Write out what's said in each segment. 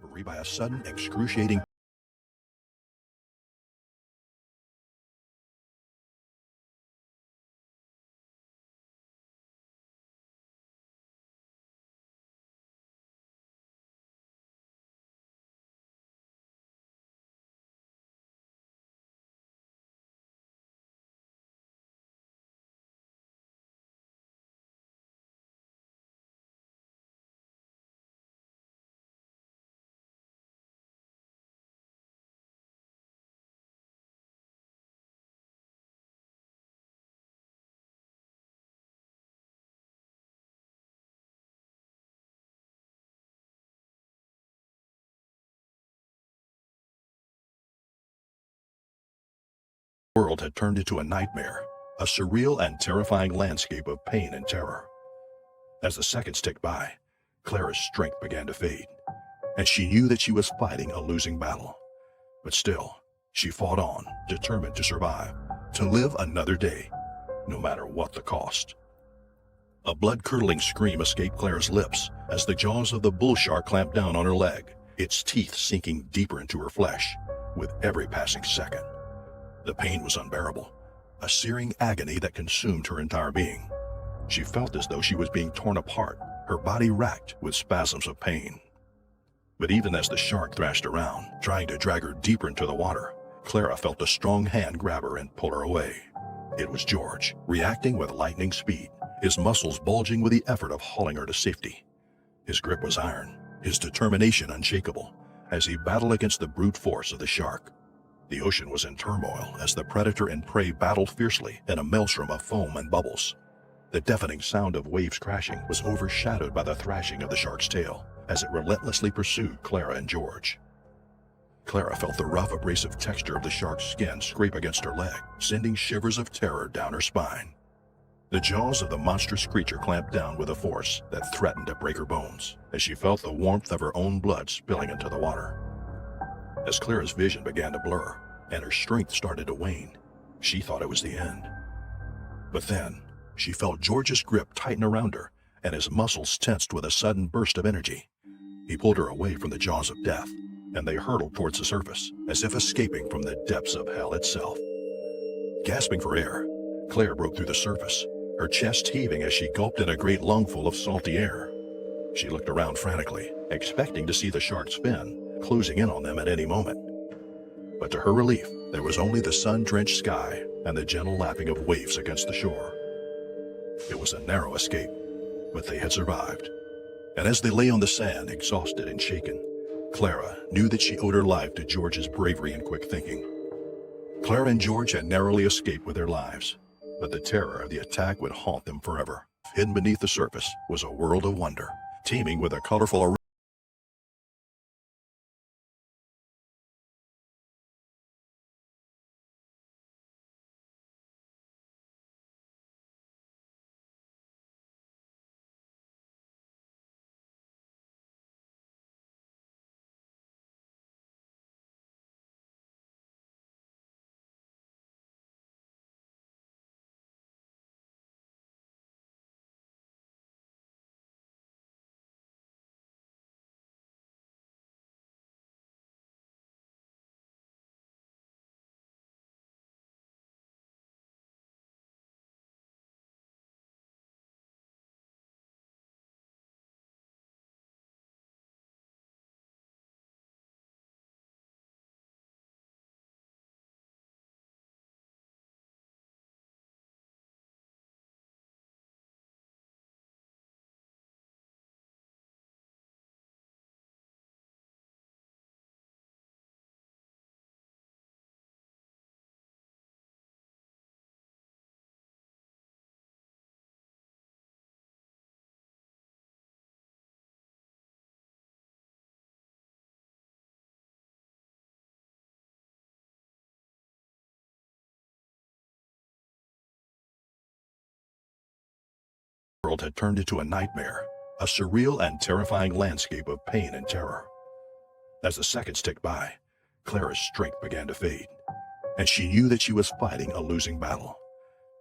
reverie by a sudden, excruciating world had turned into a nightmare, a surreal and terrifying landscape of pain and terror. As the seconds ticked by, Clara's strength began to fade, and she knew that she was fighting a losing battle. But still, she fought on, determined to survive, to live another day, no matter what the cost. A blood-curdling scream escaped Clara's lips as the jaws of the bull shark clamped down on her leg, its teeth sinking deeper into her flesh with every passing second. The pain was unbearable, a searing agony that consumed her entire being. She felt as though she was being torn apart, her body racked with spasms of pain. But even as the shark thrashed around, trying to drag her deeper into the water, Clara felt a strong hand grab her and pull her away. It was George, reacting with lightning speed, his muscles bulging with the effort of hauling her to safety. His grip was iron, his determination unshakable, as he battled against the brute force of the shark. The ocean was in turmoil as the predator and prey battled fiercely in a maelstrom of foam and bubbles. The deafening sound of waves crashing was overshadowed by the thrashing of the shark's tail as it relentlessly pursued Clara and George. Clara felt the rough, abrasive texture of the shark's skin scrape against her leg, sending shivers of terror down her spine. The jaws of the monstrous creature clamped down with a force that threatened to break her bones as she felt the warmth of her own blood spilling into the water. As Clara's vision began to blur and her strength started to wane, she thought it was the end. But then, she felt George's grip tighten around her and his muscles tensed with a sudden burst of energy. He pulled her away from the jaws of death, and they hurtled towards the surface, as if escaping from the depths of hell itself. Gasping for air, Claire broke through the surface, her chest heaving as she gulped in a great lungful of salty air. She looked around frantically, expecting to see the shark's fin, closing in on them at any moment. But to her relief, there was only the sun-drenched sky and the gentle lapping of waves against the shore. It was a narrow escape, but they had survived. And as they lay on the sand, exhausted and shaken, Clara knew that she owed her life to George's bravery and quick thinking. Clara and George had narrowly escaped with their lives, but the terror of the attack would haunt them forever. Hidden beneath the surface was a world of wonder, teeming with a colorful world had turned into a nightmare, a surreal and terrifying landscape of pain and terror. As the seconds ticked by, Clara's strength began to fade, and she knew that she was fighting a losing battle.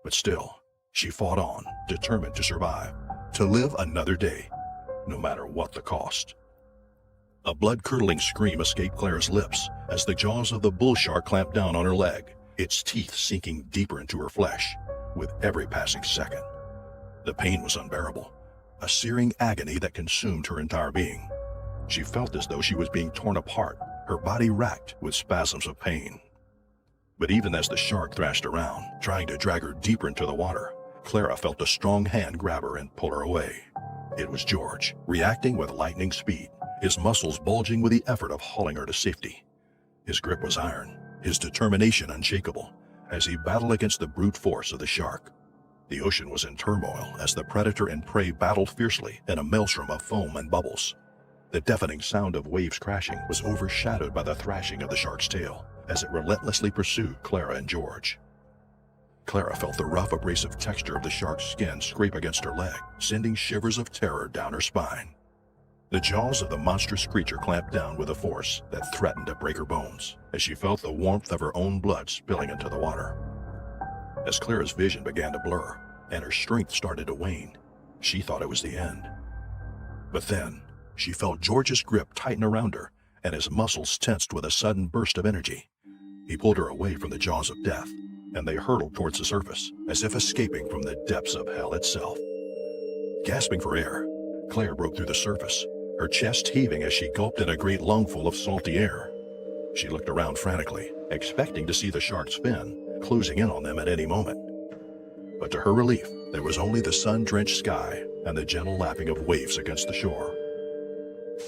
But still, she fought on, determined to survive, to live another day, no matter what the cost. A blood-curdling scream escaped Claire's lips as the jaws of the bull shark clamped down on her leg, its teeth sinking deeper into her flesh with every passing second. The pain was unbearable, a searing agony that consumed her entire being. She felt as though she was being torn apart, her body racked with spasms of pain. But even as the shark thrashed around, trying to drag her deeper into the water, Clara felt a strong hand grab her and pull her away. It was George, reacting with lightning speed, his muscles bulging with the effort of hauling her to safety. His grip was iron, his determination unshakable, as he battled against the brute force of the shark. The ocean was in turmoil as the predator and prey battled fiercely in a maelstrom of foam and bubbles. The deafening sound of waves crashing was overshadowed by the thrashing of the shark's tail as it relentlessly pursued Clara and George. Clara felt the rough, abrasive texture of the shark's skin scrape against her leg, sending shivers of terror down her spine. The jaws of the monstrous creature clamped down with a force that threatened to break her bones as she felt the warmth of her own blood spilling into the water. As Clara's vision began to blur and her strength started to wane, she thought it was the end. But then, she felt George's grip tighten around her and his muscles tensed with a sudden burst of energy. He pulled her away from the jaws of death, and they hurtled towards the surface, as if escaping from the depths of hell itself. Gasping for air, Claire broke through the surface, her chest heaving as she gulped in a great lungful of salty air. She looked around frantically, expecting to see the shark's fin, closing in on them at any moment. But to her relief, there was only the sun-drenched sky and the gentle lapping of waves against the shore.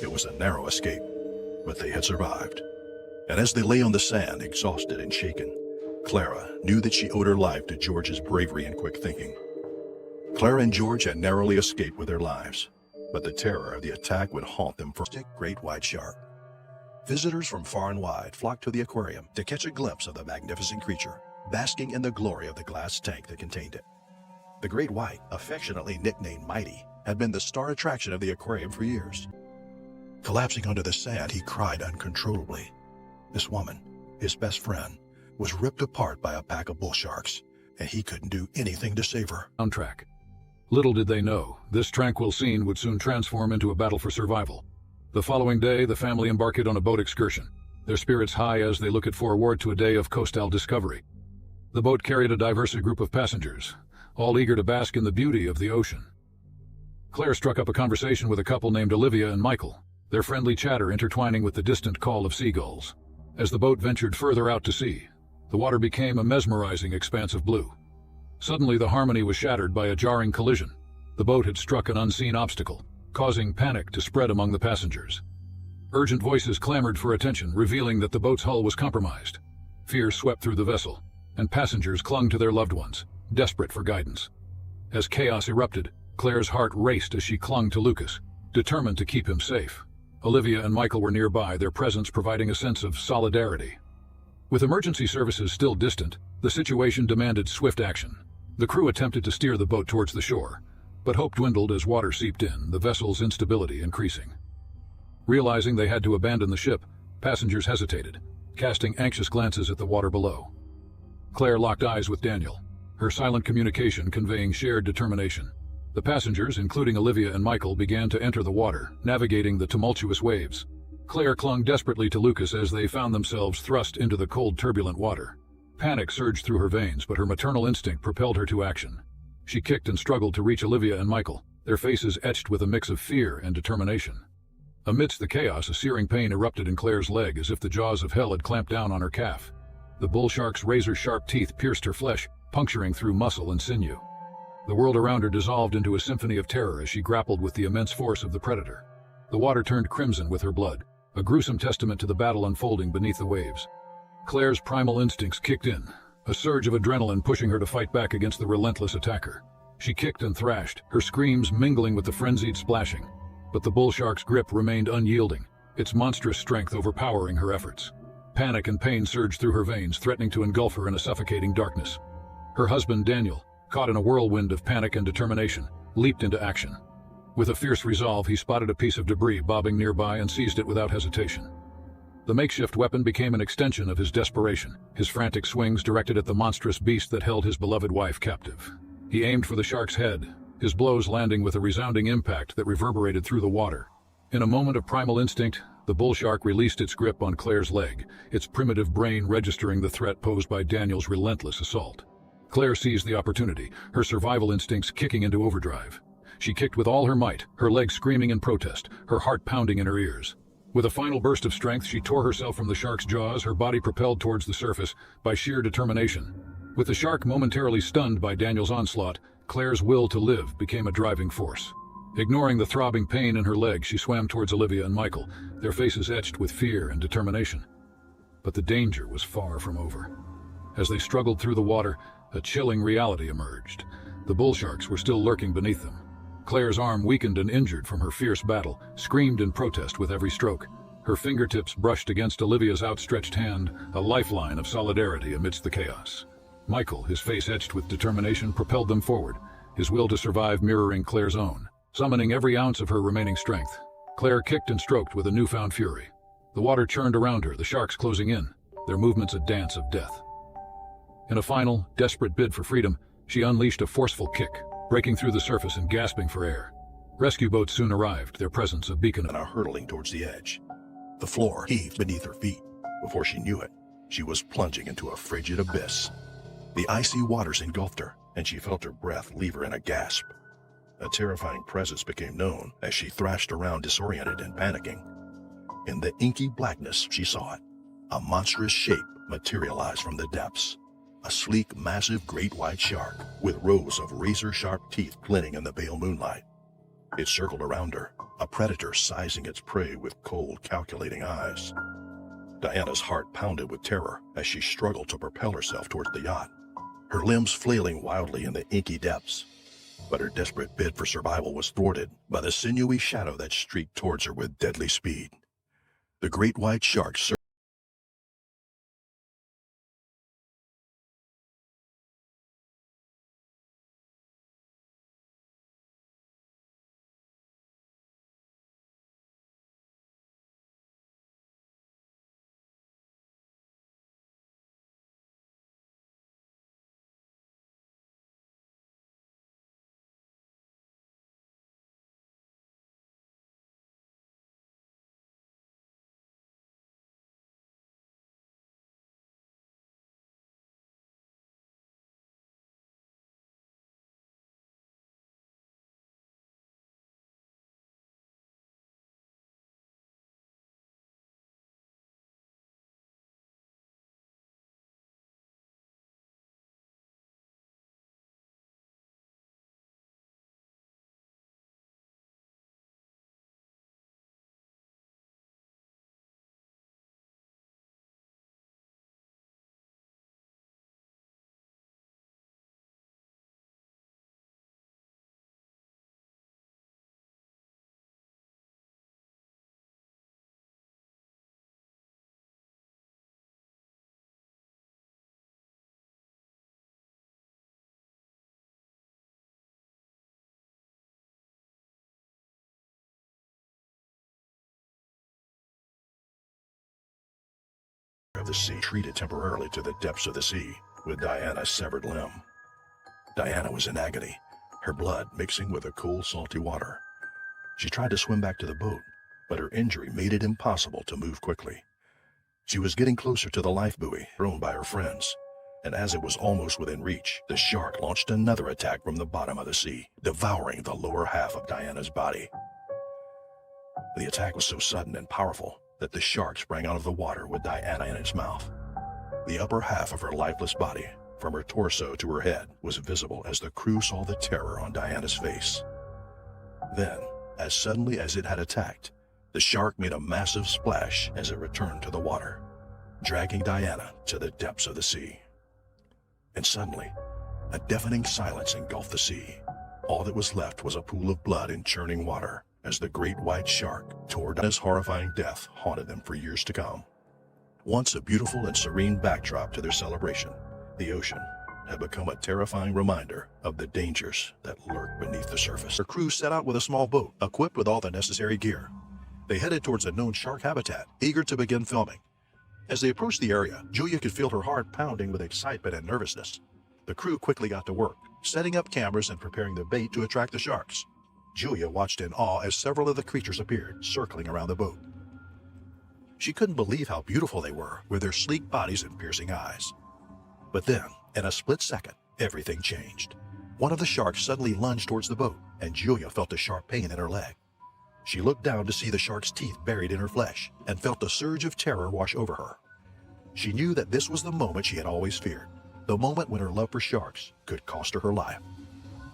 It was a narrow escape, but they had survived. And as they lay on the sand, exhausted and shaken, Clara knew that she owed her life to George's bravery and quick thinking. Clara and George had narrowly escaped with their lives, but the terror of the attack would haunt them for a great white shark. Visitors from far and wide flocked to the aquarium to catch a glimpse of the magnificent creature, basking in the glory of the glass tank that contained it. The great white, affectionately nicknamed Mighty, had been the star attraction of the aquarium for years. Collapsing onto the sand, he cried uncontrollably. This woman, his best friend, was ripped apart by a pack of bull sharks, and he couldn't do anything to save her. On track. Little did they know, this tranquil scene would soon transform into a battle for survival. The following day, the family embarked on a boat excursion, their spirits high as they looked forward to a day of coastal discovery. The boat carried a diverse group of passengers, all eager to bask in the beauty of the ocean. Claire struck up a conversation with a couple named Olivia and Michael, their friendly chatter intertwining with the distant call of seagulls. As the boat ventured further out to sea, the water became a mesmerizing expanse of blue. Suddenly, the harmony was shattered by a jarring collision. The boat had struck an unseen obstacle, causing panic to spread among the passengers. Urgent voices clamored for attention, revealing that the boat's hull was compromised. Fear swept through the vessel, and passengers clung to their loved ones, desperate for guidance. As chaos erupted, Claire's heart raced as she clung to Lucas, determined to keep him safe. Olivia and Michael were nearby, their presence providing a sense of solidarity. With emergency services still distant, the situation demanded swift action. The crew attempted to steer the boat towards the shore, but hope dwindled as water seeped in, the vessel's instability increasing. Realizing they had to abandon the ship, passengers hesitated, casting anxious glances at the water below. Claire locked eyes with Daniel, her silent communication conveying shared determination. The passengers, including Olivia and Michael, began to enter the water, navigating the tumultuous waves. Claire clung desperately to Lucas as they found themselves thrust into the cold, turbulent water. Panic surged through her veins, but her maternal instinct propelled her to action. She kicked and struggled to reach Olivia and Michael, their faces etched with a mix of fear and determination. Amidst the chaos, a searing pain erupted in Claire's leg as if the jaws of hell had clamped down on her calf. The bull shark's razor-sharp teeth pierced her flesh, puncturing through muscle and sinew. The world around her dissolved into a symphony of terror as she grappled with the immense force of the predator. The water turned crimson with her blood, a gruesome testament to the battle unfolding beneath the waves. Claire's primal instincts kicked in, a surge of adrenaline pushing her to fight back against the relentless attacker. She kicked and thrashed, her screams mingling with the frenzied splashing. But the bull shark's grip remained unyielding, its monstrous strength overpowering her efforts. Panic and pain surged through her veins, threatening to engulf her in a suffocating darkness. Her husband, Daniel, caught in a whirlwind of panic and determination, leaped into action. With a fierce resolve, he spotted a piece of debris bobbing nearby and seized it without hesitation. The makeshift weapon became an extension of his desperation, his frantic swings directed at the monstrous beast that held his beloved wife captive. He aimed for the shark's head, his blows landing with a resounding impact that reverberated through the water. In a moment of primal instinct, The bull shark released its grip on Claire's leg, its primitive brain registering the threat posed by Daniel's relentless assault. Claire seized the opportunity, her survival instincts kicking into overdrive. She kicked with all her might, her legs screaming in protest, her heart pounding in her ears. With a final burst of strength, she tore herself from the shark's jaws, her body propelled towards the surface by sheer determination. With the shark momentarily stunned by Daniel's onslaught, Claire's will to live became a driving force. Ignoring the throbbing pain in her leg, she swam towards Olivia and Michael, their faces etched with fear and determination. But the danger was far from over. As they struggled through the water, a chilling reality emerged. The bull sharks were still lurking beneath them. Claire's arm, weakened and injured from her fierce battle, screamed in protest with every stroke. Her fingertips brushed against Olivia's outstretched hand, a lifeline of solidarity amidst the chaos. Michael, his face etched with determination, propelled them forward, his will to survive mirroring Claire's own. Summoning every ounce of her remaining strength, Claire kicked and stroked with a newfound fury. The water churned around her, the sharks closing in, their movements a dance of death. In a final, desperate bid for freedom, she unleashed a forceful kick, breaking through the surface and gasping for air. Rescue boats soon arrived, their presence a beacon and are hurtling towards the edge. The floor heaved beneath her feet. Before she knew it, she was plunging into a frigid abyss. The icy waters engulfed her, and she felt her breath leave her in a gasp. A terrifying presence became known as she thrashed around disoriented and panicking. In the inky blackness, she saw it. A monstrous shape materialized from the depths. A sleek, massive great white shark with rows of razor-sharp teeth glinting in the pale moonlight. It circled around her, a predator sizing its prey with cold, calculating eyes. Diana's heart pounded with terror as she struggled to propel herself towards the yacht, her limbs flailing wildly in the inky depths. But her desperate bid for survival was thwarted by the sinewy shadow that streaked towards her with deadly speed. The great white shark of the sea retreated temporarily to the depths of the sea with Diana's severed limb. Diana was in agony, her blood mixing with the cool, salty water. She tried to swim back to the boat, but her injury made it impossible to move quickly. She was getting closer to the life buoy thrown by her friends, and as it was almost within reach, the shark launched another attack from the bottom of the sea, devouring the lower half of Diana's body. The attack was so sudden and powerful that the shark sprang out of the water with Diana in its mouth. The upper half of her lifeless body, from her torso to her head, was visible as the crew saw the terror on Diana's face. Then, as suddenly as it had attacked, the shark made a massive splash as it returned to the water, dragging Diana to the depths of the sea. And suddenly, a deafening silence engulfed the sea. All that was left was a pool of blood and churning water, as the great white shark tore down. His horrifying death haunted them for years to come. Once a beautiful and serene backdrop to their celebration, the ocean had become a terrifying reminder of the dangers that lurk beneath the surface. Their crew set out with a small boat, equipped with all the necessary gear. They headed towards a known shark habitat, eager to begin filming. As they approached the area, Julia could feel her heart pounding with excitement and nervousness. The crew quickly got to work, setting up cameras and preparing the bait to attract the sharks. Julia watched in awe as several of the creatures appeared, circling around the boat. She couldn't believe how beautiful they were with their sleek bodies and piercing eyes. But then, in a split second, everything changed. One of the sharks suddenly lunged towards the boat, and Julia felt a sharp pain in her leg. She looked down to see the shark's teeth buried in her flesh and felt a surge of terror wash over her. She knew that this was the moment she had always feared, the moment when her love for sharks could cost her her life.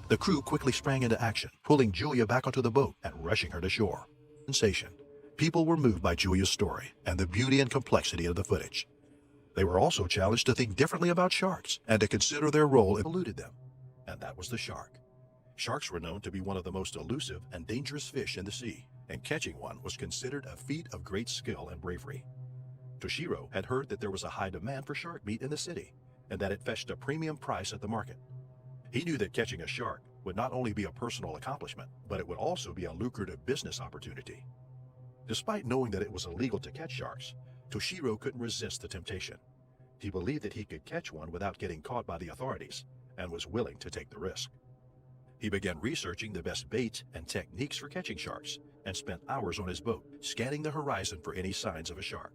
The crew quickly sprang into action, pulling Julia back onto the boat and rushing her to shore. Sensation. People were moved by Julia's story and the beauty and complexity of the footage. They were also challenged to think differently about sharks and to consider their role in eluded them. And that was the shark. Sharks were known to be one of the most elusive and dangerous fish in the sea, and catching one was considered a feat of great skill and bravery. Toshiro had heard that there was a high demand for shark meat in the city, and that it fetched a premium price at the market. He knew that catching a shark would not only be a personal accomplishment, but it would also be a lucrative business opportunity. Despite knowing that it was illegal to catch sharks, Toshiro couldn't resist the temptation. He believed that he could catch one without getting caught by the authorities, and was willing to take the risk. He began researching the best baits and techniques for catching sharks, and spent hours on his boat, scanning the horizon for any signs of a shark.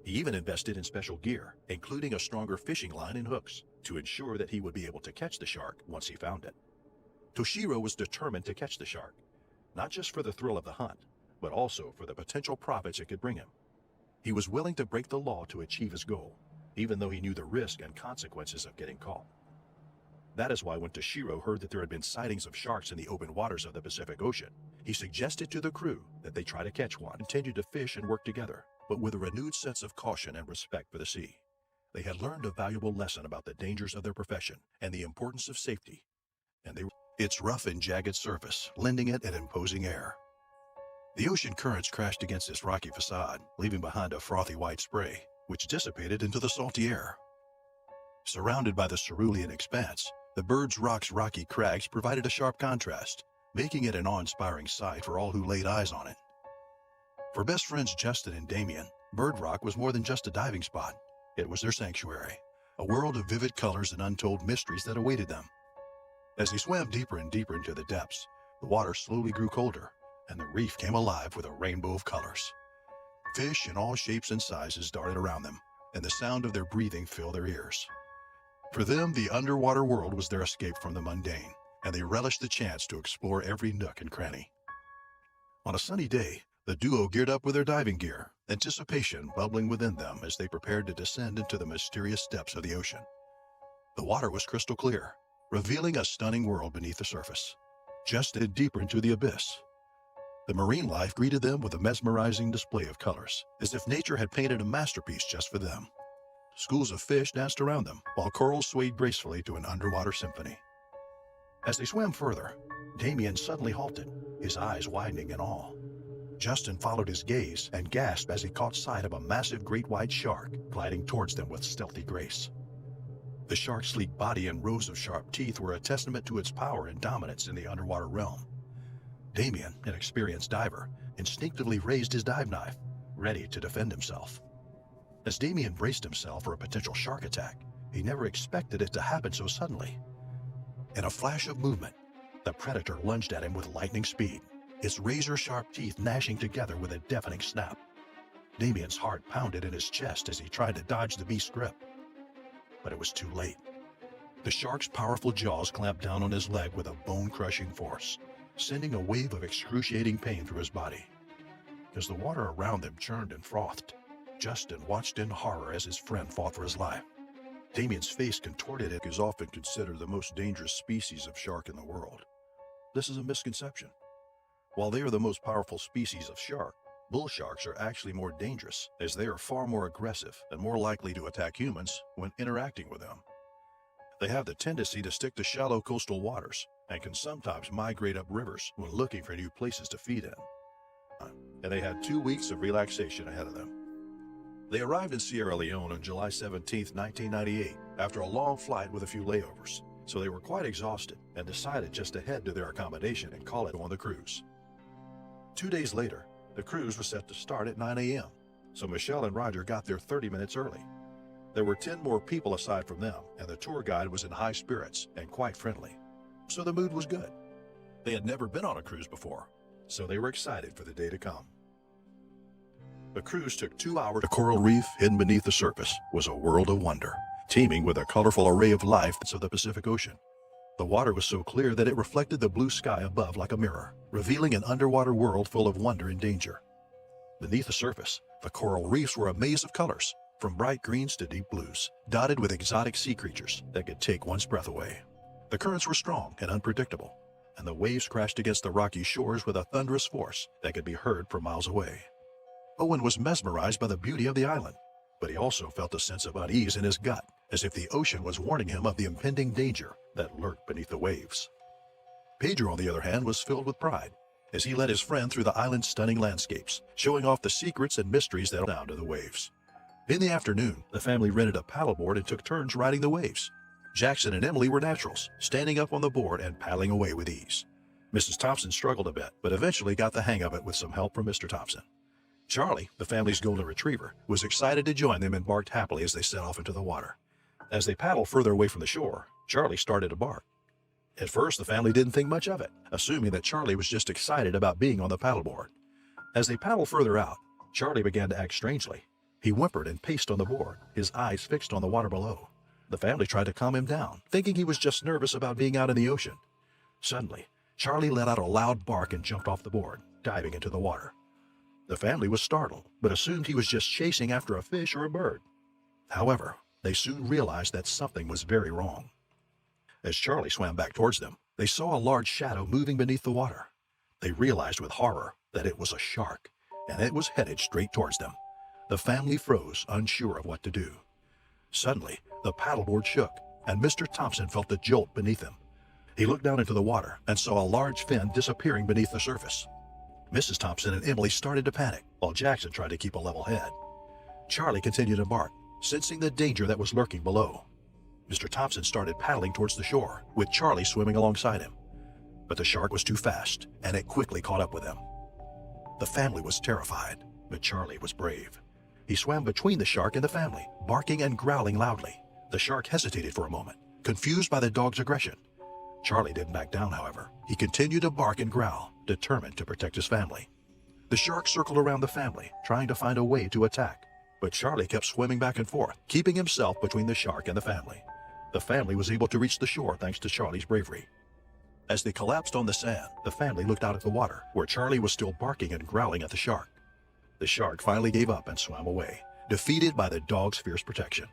He even invested in special gear, including a stronger fishing line and hooks, to ensure that he would be able to catch the shark once he found it. Toshiro was determined to catch the shark, not just for the thrill of the hunt, but also for the potential profits it could bring him. He was willing to break the law to achieve his goal, even though he knew the risk and consequences of getting caught. That is why when Toshiro heard that there had been sightings of sharks in the open waters of the Pacific Ocean, he suggested to the crew that they try to catch one, continue to fish and work together, but with a renewed sense of caution and respect for the sea. They had learned a valuable lesson about the dangers of their profession and the importance of safety, and its rough and jagged surface, lending it an imposing air. The ocean currents crashed against its rocky facade, leaving behind a frothy white spray, which dissipated into the salty air. Surrounded by the cerulean expanse, the Bird's Rock's rocky crags provided a sharp contrast, making it an awe-inspiring sight for all who laid eyes on it. For best friends Justin and Damien, Bird Rock was more than just a diving spot. It was their sanctuary, a world of vivid colors and untold mysteries that awaited them. As they swam deeper and deeper into the depths, the water slowly grew colder, and the reef came alive with a rainbow of colors. Fish in all shapes and sizes darted around them, and the sound of their breathing filled their ears. For them, the underwater world was their escape from the mundane, and they relished the chance to explore every nook and cranny. On a sunny day, the duo geared up with their diving gear, anticipation bubbling within them as they prepared to descend into the mysterious depths of the ocean. The water was crystal clear, revealing a stunning world beneath the surface, just deeper into the abyss. The marine life greeted them with a mesmerizing display of colors, as if nature had painted a masterpiece just for them. Schools of fish danced around them, while corals swayed gracefully to an underwater symphony. As they swam further, Damien suddenly halted, his eyes widening in awe. Justin followed his gaze and gasped as he caught sight of a massive great white shark gliding towards them with stealthy grace. The shark's sleek body and rows of sharp teeth were a testament to its power and dominance in the underwater realm. Damien, an experienced diver, instinctively raised his dive knife, ready to defend himself. As Damien braced himself for a potential shark attack, he never expected it to happen so suddenly. In a flash of movement, the predator lunged at him with lightning speed, its razor-sharp teeth gnashing together with a deafening snap. Damien's heart pounded in his chest as he tried to dodge the beast's grip. But it was too late. The shark's powerful jaws clamped down on his leg with a bone-crushing force, sending a wave of excruciating pain through his body. As the water around them churned and frothed, Justin watched in horror as his friend fought for his life. Damien's face contorted. It is often considered the most dangerous species of shark in the world. This is a misconception. While they are the most powerful species of shark, bull sharks are actually more dangerous, as they are far more aggressive and more likely to attack humans when interacting with them. They have the tendency to stick to shallow coastal waters and can sometimes migrate up rivers when looking for new places to feed in. And they had 2 weeks of relaxation ahead of them. They arrived in Sierra Leone on July 17, 1998, after a long flight with a few layovers, so they were quite exhausted and decided just to head to their accommodation and call it on the cruise. 2 days later, the cruise was set to start at 9 a.m., so Michelle and Roger got there 30 minutes early. There were 10 more people aside from them, and the tour guide was in high spirits and quite friendly, so the mood was good. They had never been on a cruise before, so they were excited for the day to come. The cruise took 2 hours. The coral reef hidden beneath the surface was a world of wonder, teeming with a colorful array of life of the Pacific Ocean. The water was so clear that it reflected the blue sky above like a mirror, revealing an underwater world full of wonder and danger. Beneath the surface, the coral reefs were a maze of colors, from bright greens to deep blues, dotted with exotic sea creatures that could take one's breath away. The currents were strong and unpredictable, and the waves crashed against the rocky shores with a thunderous force that could be heard from miles away. Owen was mesmerized by the beauty of the island, but he also felt a sense of unease in his gut, as if the ocean was warning him of the impending danger that lurked beneath the waves. Pedro, on the other hand, was filled with pride, as he led his friend through the island's stunning landscapes, showing off the secrets and mysteries that led down to the waves. In the afternoon, the family rented a paddleboard and took turns riding the waves. Jackson and Emily were naturals, standing up on the board and paddling away with ease. Mrs. Thompson struggled a bit, but eventually got the hang of it with some help from Mr. Thompson. Charlie, the family's golden retriever, was excited to join them and barked happily as they set off into the water. As they paddled further away from the shore, Charlie started to bark. At first, the family didn't think much of it, assuming that Charlie was just excited about being on the paddleboard. As they paddled further out, Charlie began to act strangely. He whimpered and paced on the board, his eyes fixed on the water below. The family tried to calm him down, thinking he was just nervous about being out in the ocean. Suddenly, Charlie let out a loud bark and jumped off the board, diving into the water. The family was startled, but assumed he was just chasing after a fish or a bird. However, they soon realized that something was very wrong. As Charlie swam back towards them, they saw a large shadow moving beneath the water. They realized with horror that it was a shark, and it was headed straight towards them. The family froze, unsure of what to do. Suddenly, the paddleboard shook, and Mr. Thompson felt a jolt beneath him. He looked down into the water and saw a large fin disappearing beneath the surface. Mrs. Thompson and Emily started to panic, while Jackson tried to keep a level head. Charlie continued to bark, sensing the danger that was lurking below. Mr. Thompson started paddling towards the shore, with Charlie swimming alongside him. But the shark was too fast, and it quickly caught up with them. The family was terrified, but Charlie was brave. He swam between the shark and the family, barking and growling loudly. The shark hesitated for a moment, confused by the dog's aggression. Charlie didn't back down, however. He continued to bark and growl, determined to protect his family. The shark circled around the family, trying to find a way to attack. But Charlie kept swimming back and forth, keeping himself between the shark and the family. The family was able to reach the shore thanks to Charlie's bravery. As they collapsed on the sand, the family looked out at the water, where Charlie was still barking and growling at the shark. The shark finally gave up and swam away, defeated by the dog's fierce protection.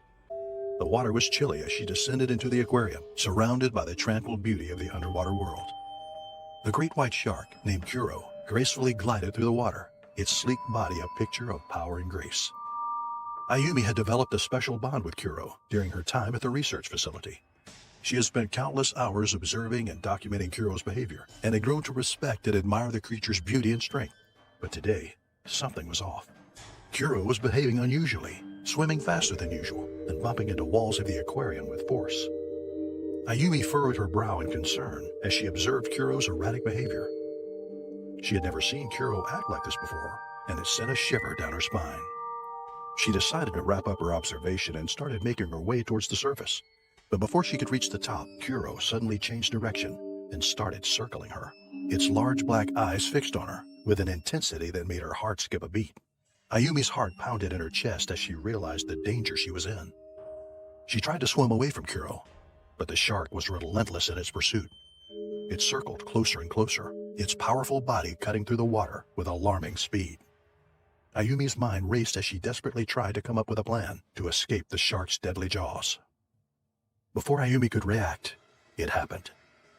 The water was chilly as she descended into the aquarium, surrounded by the tranquil beauty of the underwater world. The great white shark, named Kuro, gracefully glided through the water, its sleek body a picture of power and grace. Ayumi had developed a special bond with Kuro during her time at the research facility. She had spent countless hours observing and documenting Kuro's behavior, and had grown to respect and admire the creature's beauty and strength. But today, something was off. Kuro was behaving unusually, swimming faster than usual, and bumping into walls of the aquarium with force. Ayumi furrowed her brow in concern as she observed Kuro's erratic behavior. She had never seen Kuro act like this before, and it sent a shiver down her spine. She decided to wrap up her observation and started making her way towards the surface. But before she could reach the top, Kuro suddenly changed direction and started circling her, its large black eyes fixed on her with an intensity that made her heart skip a beat. Ayumi's heart pounded in her chest as she realized the danger she was in. She tried to swim away from Kuro, but the shark was relentless in its pursuit. It circled closer and closer, its powerful body cutting through the water with alarming speed. Ayumi's mind raced as she desperately tried to come up with a plan to escape the shark's deadly jaws. Before Ayumi could react, it happened.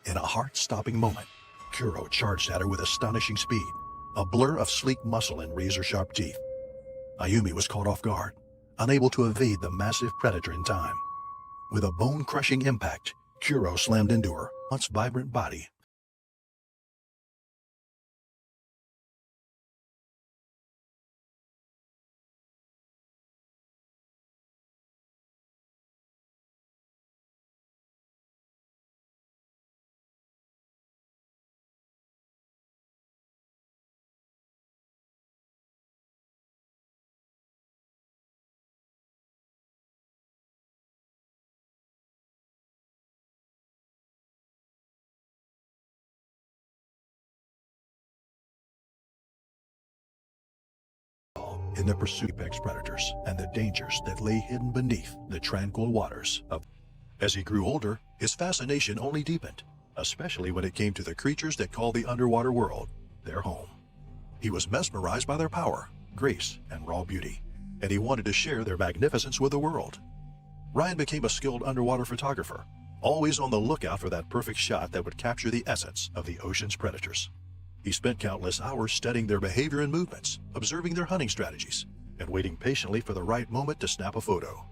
In a heart-stopping moment, Kuro charged at her with astonishing speed, a blur of sleek muscle and razor-sharp teeth. Ayumi was caught off guard, unable to evade the massive predator in time. With a bone-crushing impact, Kuro slammed into her once vibrant body, in the pursuit of apex predators and the dangers that lay hidden beneath the tranquil waters of. As he grew older, his fascination only deepened, especially when it came to the creatures that call the underwater world their home. He was mesmerized by their power, grace, and raw beauty, and he wanted to share their magnificence with the world. Ryan became a skilled underwater photographer, always on the lookout for that perfect shot that would capture the essence of the ocean's predators. He spent countless hours studying their behavior and movements, observing their hunting strategies, and waiting patiently for the right moment to snap a photo.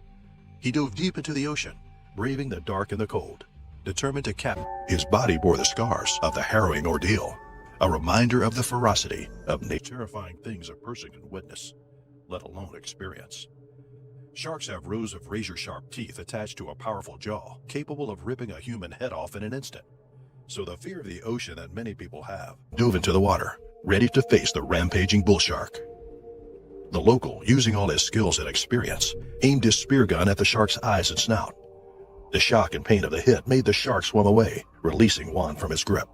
He dove deep into the ocean, braving the dark and the cold, determined to capture. His body bore the scars of the harrowing ordeal, a reminder of the ferocity of nature. Terrifying things a person can witness, let alone experience. Sharks have rows of razor-sharp teeth attached to a powerful jaw, capable of ripping a human head off in an instant. So the fear of the ocean that many people have dove into the water, ready to face the rampaging bull shark. The local, using all his skills and experience, aimed his spear gun at the shark's eyes and snout. The shock and pain of the hit made the shark swim away, releasing Juan from his grip.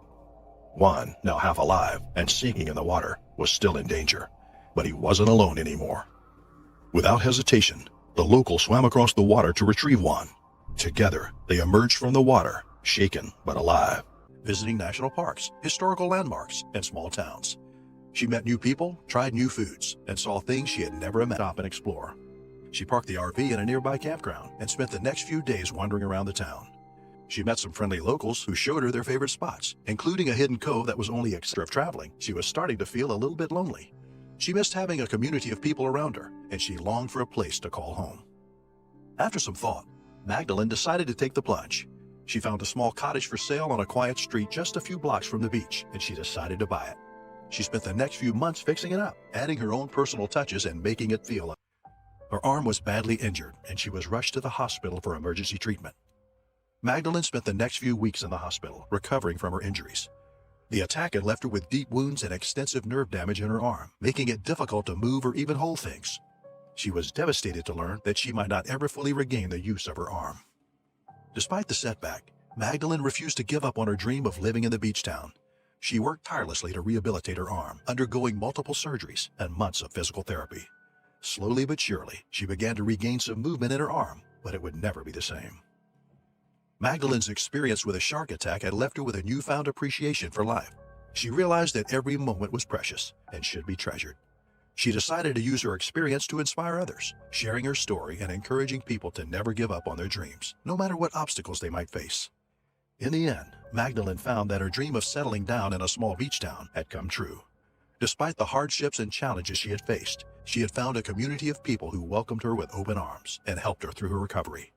Juan, now half alive and sinking in the water, was still in danger, but he wasn't alone anymore. Without hesitation, the local swam across the water to retrieve Juan. Together, they emerged from the water, shaken but alive, visiting national parks, historical landmarks, and small towns. She met new people, tried new foods, and saw things she had never imagined. Stop and explore. She parked the RV in a nearby campground and spent the next few days wandering around the town. She met some friendly locals who showed her their favorite spots, including a hidden cove that was only extra of traveling. She was starting to feel a little bit lonely. She missed having a community of people around her, and she longed for a place to call home. After some thought, Magdalene decided to take the plunge. She found a small cottage for sale on a quiet street just a few blocks from the beach, and she decided to buy it. She spent the next few months fixing it up, adding her own personal touches and making it feel. Her arm was badly injured, and she was rushed to the hospital for emergency treatment. Magdalene spent the next few weeks in the hospital, recovering from her injuries. The attack had left her with deep wounds and extensive nerve damage in her arm, making it difficult to move or even hold things. She was devastated to learn that she might not ever fully regain the use of her arm. Despite the setback, Magdalene refused to give up on her dream of living in the beach town. She worked tirelessly to rehabilitate her arm, undergoing multiple surgeries and months of physical therapy. Slowly but surely, she began to regain some movement in her arm, but it would never be the same. Magdalene's experience with a shark attack had left her with a newfound appreciation for life. She realized that every moment was precious and should be treasured. She decided to use her experience to inspire others, sharing her story and encouraging people to never give up on their dreams, no matter what obstacles they might face. In the end, Magdalene found that her dream of settling down in a small beach town had come true. Despite the hardships and challenges she had faced, she had found a community of people who welcomed her with open arms and helped her through her recovery.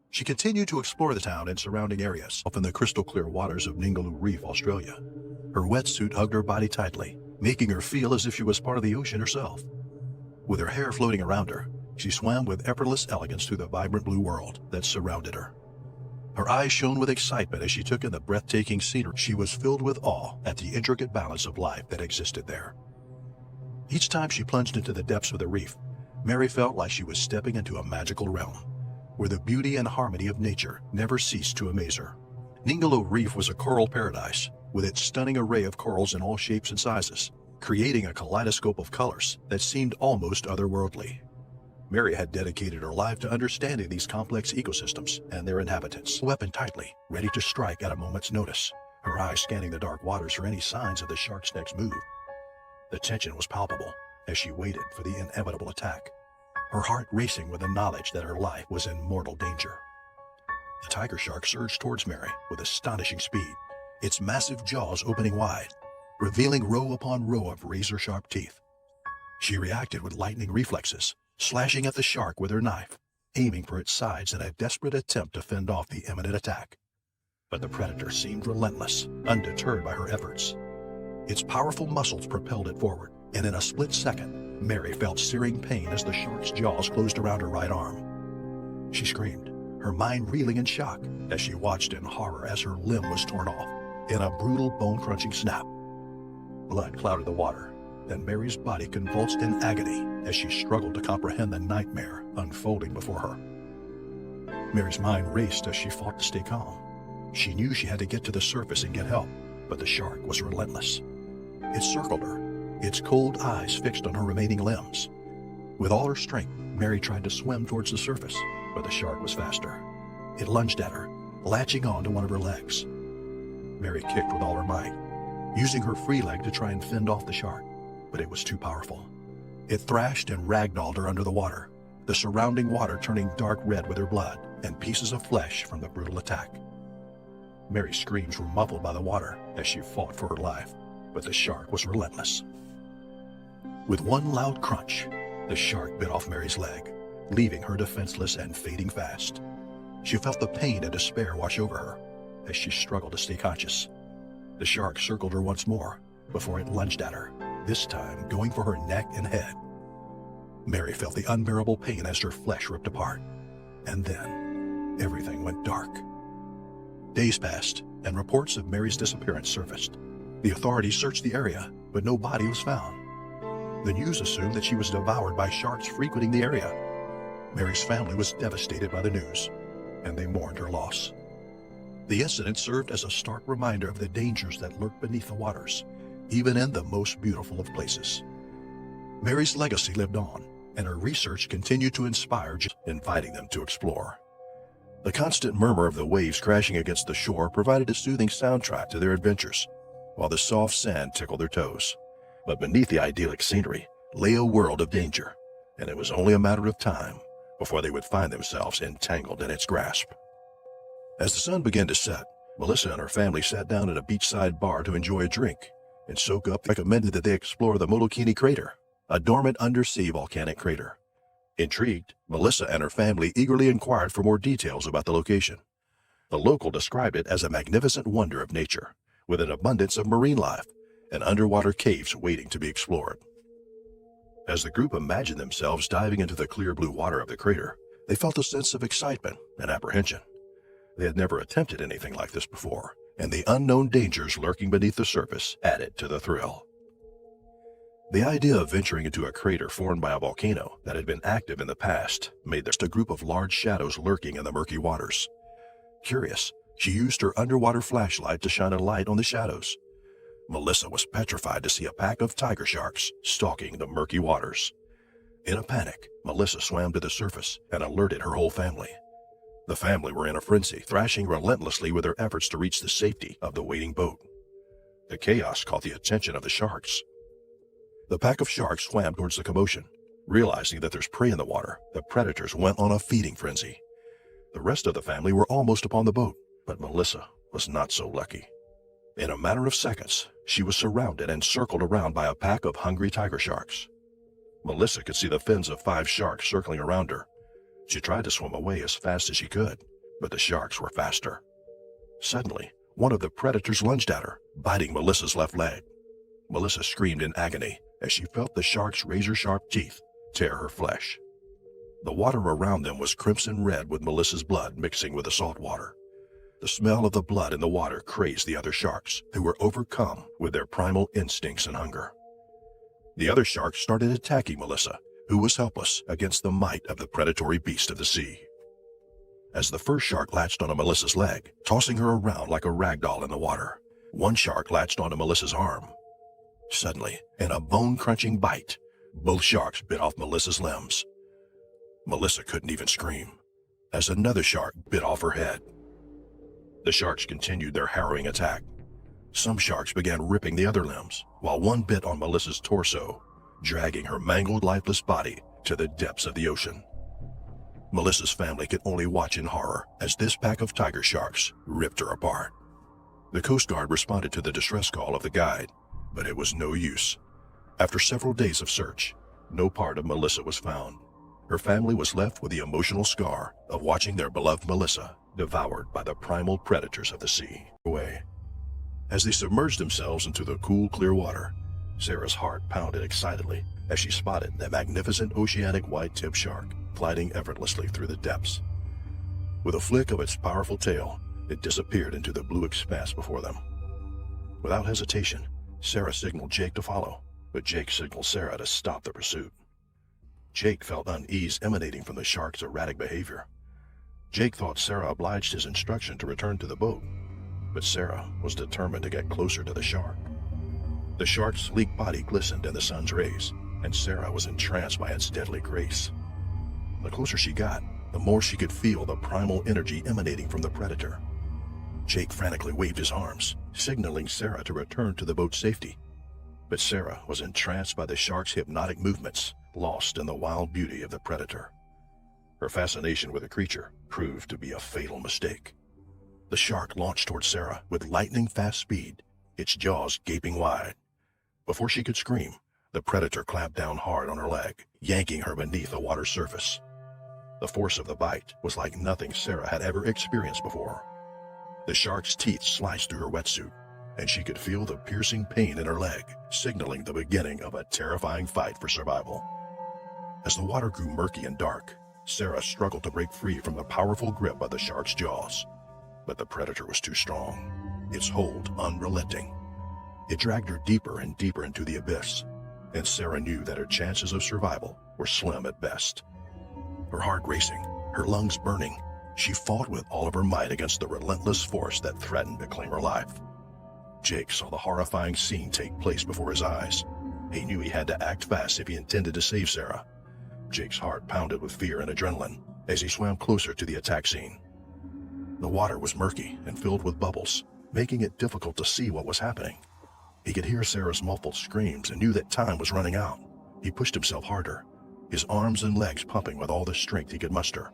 She continued to explore the town and surrounding areas, off in the crystal-clear waters of Ningaloo Reef, Australia. Her wetsuit hugged her body tightly, making her feel as if she was part of the ocean herself. With her hair floating around her, she swam with effortless elegance through the vibrant blue world that surrounded her. Her eyes shone with excitement as she took in the breathtaking scenery. She was filled with awe at the intricate balance of life that existed there. Each time she plunged into the depths of the reef, Mary felt like she was stepping into a magical realm, where the beauty and harmony of nature never ceased to amaze her. Ningaloo Reef was a coral paradise, with its stunning array of corals in all shapes and sizes, creating a kaleidoscope of colors that seemed almost otherworldly. Mary had dedicated her life to understanding these complex ecosystems and their inhabitants. Weapon tightly, ready to strike at a moment's notice, her eyes scanning the dark waters for any signs of the shark's next move. The tension was palpable as she waited for the inevitable attack, her heart racing with the knowledge that her life was in mortal danger. The tiger shark surged towards Mary with astonishing speed, its massive jaws opening wide, revealing row upon row of razor-sharp teeth. She reacted with lightning reflexes, slashing at the shark with her knife, aiming for its sides in a desperate attempt to fend off the imminent attack. But the predator seemed relentless, undeterred by her efforts. Its powerful muscles propelled it forward, and in a split second, Mary felt searing pain as the shark's jaws closed around her right arm. She screamed, her mind reeling in shock as she watched in horror as her limb was torn off in a brutal bone-crunching snap. Blood clouded the water, and Mary's body convulsed in agony as she struggled to comprehend the nightmare unfolding before her. Mary's mind raced as she fought to stay calm. She knew she had to get to the surface and get help, but the shark was relentless. It circled her, its cold eyes fixed on her remaining limbs. With all her strength, Mary tried to swim towards the surface, but the shark was faster. It lunged at her, latching on to one of her legs. Mary kicked with all her might, using her free leg to try and fend off the shark, but it was too powerful. It thrashed and ragdolled her under the water, the surrounding water turning dark red with her blood and pieces of flesh from the brutal attack. Mary's screams were muffled by the water as she fought for her life, but the shark was relentless. With one loud crunch, the shark bit off Mary's leg, leaving her defenseless and fading fast. She felt the pain and despair wash over her as she struggled to stay conscious. The shark circled her once more before it lunged at her, this time going for her neck and head. Mary felt the unbearable pain as her flesh ripped apart, and then everything went dark. Days passed, and reports of Mary's disappearance surfaced. The authorities searched the area, but no body was found. The news assumed that she was devoured by sharks frequenting the area. Mary's family was devastated by the news, and they mourned her loss. The incident served as a stark reminder of the dangers that lurk beneath the waters, even in the most beautiful of places. Mary's legacy lived on, and her research continued to inspire, inviting them to explore. The constant murmur of the waves crashing against the shore provided a soothing soundtrack to their adventures, while the soft sand tickled their toes. But beneath the idyllic scenery lay a world of danger, and it was only a matter of time before they would find themselves entangled in its grasp. As the sun began to set, Melissa and her family sat down at a beachside bar to enjoy a drink and soak up. Recommended that they explore the Molokini crater, a dormant undersea volcanic crater. Intrigued, Melissa and her family eagerly inquired for more details about the location. The local described it as a magnificent wonder of nature, with an abundance of marine life and underwater caves waiting to be explored. As the group imagined themselves diving into the clear blue water of the crater, they felt a sense of excitement and apprehension. They had never attempted anything like this before, and the unknown dangers lurking beneath the surface added to the thrill. The idea of venturing into a crater formed by a volcano that had been active in the past made there a group of large shadows lurking in the murky waters. Curious, she used her underwater flashlight to shine a light on the shadows. Melissa was petrified to see a pack of tiger sharks stalking the murky waters. In a panic, Melissa swam to the surface and alerted her whole family. The family were in a frenzy, thrashing relentlessly with their efforts to reach the safety of the waiting boat. The chaos caught the attention of the sharks. The pack of sharks swam towards the commotion. Realizing that there's prey in the water, the predators went on a feeding frenzy. The rest of the family were almost upon the boat, but Melissa was not so lucky. In a matter of seconds, she was surrounded and circled around by a pack of hungry tiger sharks. Melissa could see the fins of 5 sharks circling around her. She tried to swim away as fast as she could, but the sharks were faster. Suddenly, one of the predators lunged at her, biting Melissa's left leg. Melissa screamed in agony as she felt the shark's razor-sharp teeth tear her flesh. The water around them was crimson red with Melissa's blood mixing with the salt water. The smell of the blood in the water crazed the other sharks, who were overcome with their primal instincts and hunger. The other sharks started attacking Melissa, who was helpless against the might of the predatory beast of the sea. As the first shark latched onto Melissa's leg, tossing her around like a rag doll in the water, one shark latched onto Melissa's arm. Suddenly, in a bone-crunching bite, both sharks bit off Melissa's limbs. Melissa couldn't even scream, as another shark bit off her head. The sharks continued their harrowing attack. Some sharks began ripping the other limbs, while one bit on Melissa's torso, dragging her mangled, lifeless body to the depths of the ocean. Melissa's family could only watch in horror as this pack of tiger sharks ripped her apart. The Coast Guard responded to the distress call of the guide, but it was no use. After several days of search, no part of Melissa was found. Her family was left with the emotional scar of watching their beloved Melissa devoured by the primal predators of the sea. As they submerged themselves into the cool, clear water, Sarah's heart pounded excitedly as she spotted the magnificent oceanic white-tipped shark gliding effortlessly through the depths. With a flick of its powerful tail, it disappeared into the blue expanse before them. Without hesitation, Sarah signaled Jake to follow, but Jake signaled Sarah to stop the pursuit. Jake felt unease emanating from the shark's erratic behavior. Jake thought Sarah obliged his instruction to return to the boat, but Sarah was determined to get closer to the shark. The shark's sleek body glistened in the sun's rays, and Sarah was entranced by its deadly grace. The closer she got, the more she could feel the primal energy emanating from the predator. Jake frantically waved his arms, signaling Sarah to return to the boat's safety. But Sarah was entranced by the shark's hypnotic movements, lost in the wild beauty of the predator. Her fascination with the creature proved to be a fatal mistake. The shark launched toward Sarah with lightning-fast speed, its jaws gaping wide. Before she could scream, the predator clamped down hard on her leg, yanking her beneath the water's surface. The force of the bite was like nothing Sarah had ever experienced before. The shark's teeth sliced through her wetsuit, and she could feel the piercing pain in her leg, signaling the beginning of a terrifying fight for survival. As the water grew murky and dark, Sarah struggled to break free from the powerful grip of the shark's jaws. But the predator was too strong, its hold unrelenting. It dragged her deeper and deeper into the abyss, and Sarah knew that her chances of survival were slim at best. Her heart racing, her lungs burning, she fought with all of her might against the relentless force that threatened to claim her life. Jake saw the horrifying scene take place before his eyes. He knew he had to act fast if he intended to save Sarah. Jake's heart pounded with fear and adrenaline as he swam closer to the attack scene. The water was murky and filled with bubbles, making it difficult to see what was happening. He could hear Sarah's muffled screams and knew that time was running out. He pushed himself harder, his arms and legs pumping with all the strength he could muster.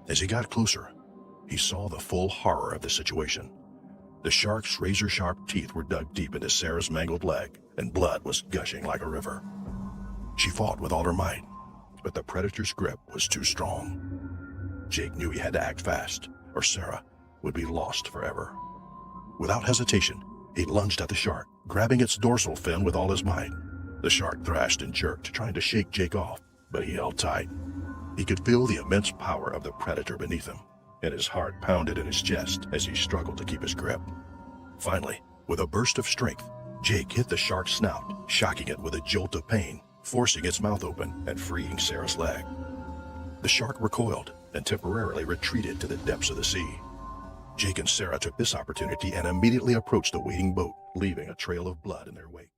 As he got closer, he saw the full horror of the situation. The shark's razor-sharp teeth were dug deep into Sarah's mangled leg, and blood was gushing like a river. She fought with all her might, but the predator's grip was too strong. Jake knew he had to act fast, or Sarah would be lost forever. Without hesitation, he lunged at the shark, grabbing its dorsal fin with all his might. The shark thrashed and jerked, trying to shake Jake off, but he held tight. He could feel the immense power of the predator beneath him, and his heart pounded in his chest as he struggled to keep his grip. Finally, with a burst of strength, Jake hit the shark's snout, shocking it with a jolt of pain, forcing its mouth open and freeing Sarah's leg. The shark recoiled and temporarily retreated to the depths of the sea. Jake and Sarah took this opportunity and immediately approached the waiting boat, leaving a trail of blood in their wake.